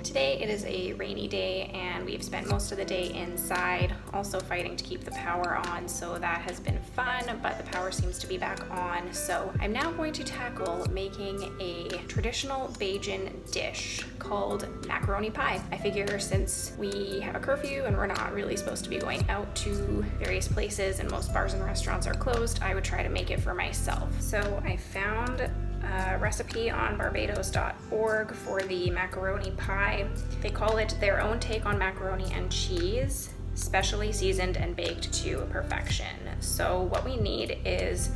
Today it is a rainy day and we've spent most of the day inside, also fighting to keep the power on, so that has been fun, but the power seems to be back on. So I'm now going to tackle making a traditional Bajan dish called macaroni pie. I figure since we have a curfew and we're not really supposed to be going out to various places and most bars and restaurants are closed, I would try to make it for myself. So I found a recipe on barbados.org for the macaroni pie. They call it their own take on macaroni and cheese, specially seasoned and baked to perfection. So what we need is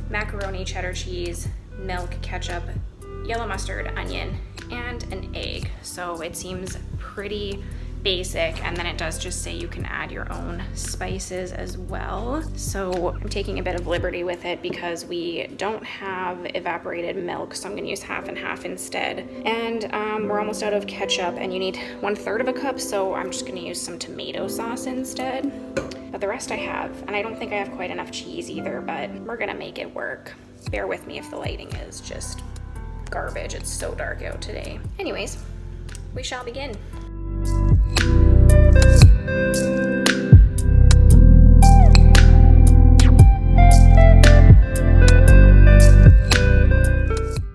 macaroni, cheddar cheese, milk, ketchup, yellow mustard, onion, and an egg. So it seems pretty basic, and then it does just say you can add your own spices as well. So I'm taking a bit of liberty with it because we don't have evaporated milk, so I'm gonna use half and half instead. And we're almost out of ketchup, and you need 1/3 of a cup, so I'm just gonna use some tomato sauce instead. But the rest I have, and I don't think I have quite enough cheese either, but we're gonna make it work. Bear with me if the lighting is just garbage. It's so dark out today. Anyways, we shall begin.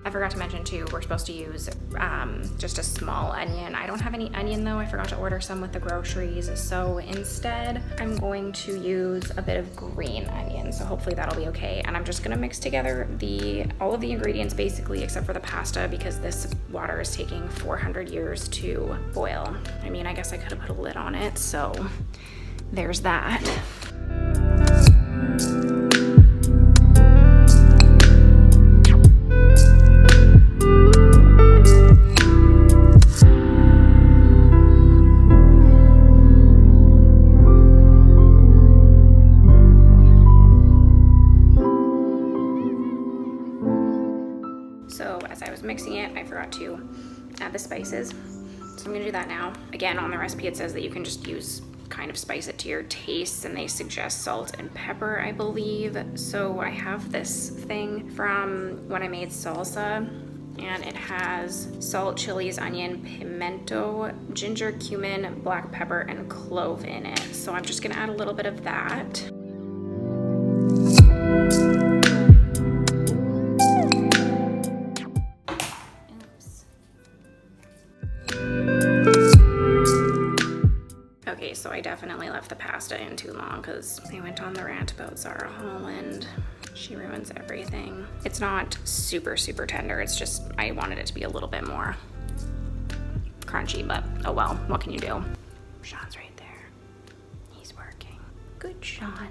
I forgot to mention too, we're supposed to use just a small onion. I don't have any onion though. I forgot to order some with the groceries. So instead, I'm going to use a bit of green onion. So hopefully that'll be okay. And I'm just gonna mix together all of the ingredients basically, except for the pasta, because this water is taking 400 years to boil. I mean, I guess I could have put a lid on it. So there's that. So as I was mixing it, I forgot to add the spices. So I'm gonna do that now. Again, on the recipe it says that you can just kind of spice it to your tastes, and they suggest salt and pepper, I believe. So I have this thing from when I made salsa, and it has salt, chilies, onion, pimento, ginger, cumin, black pepper, and clove in it. So I'm just gonna add a little bit of that. Okay, so I definitely left the pasta in too long because I went on the rant about Zara Holland. She ruins everything. It's not super, super tender. It's just, I wanted it to be a little bit more crunchy, but oh well, what can you do? Sean's right there. He's working. Good, Sean.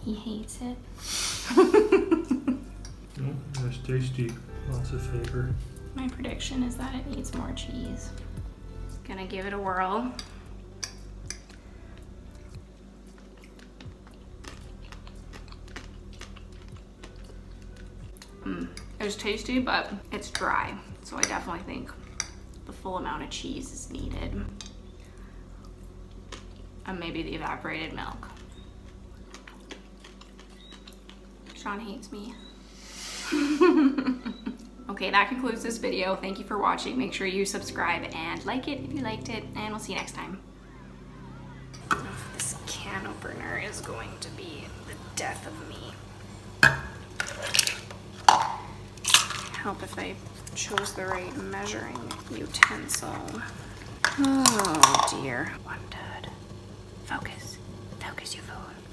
He hates it. That's tasty. Lots of flavor. My prediction is that it needs more cheese. Gonna give it a whirl. It's tasty, but it's dry. So I definitely think the full amount of cheese is needed. And maybe the evaporated milk. Sean hates me. Okay, that concludes this video. Thank you for watching. Make sure you subscribe and like it if you liked it, and we'll see you next time. This can opener is going to be the death of me. help if I chose the right measuring utensil. Oh dear. One dud. Focus. Focus your phone.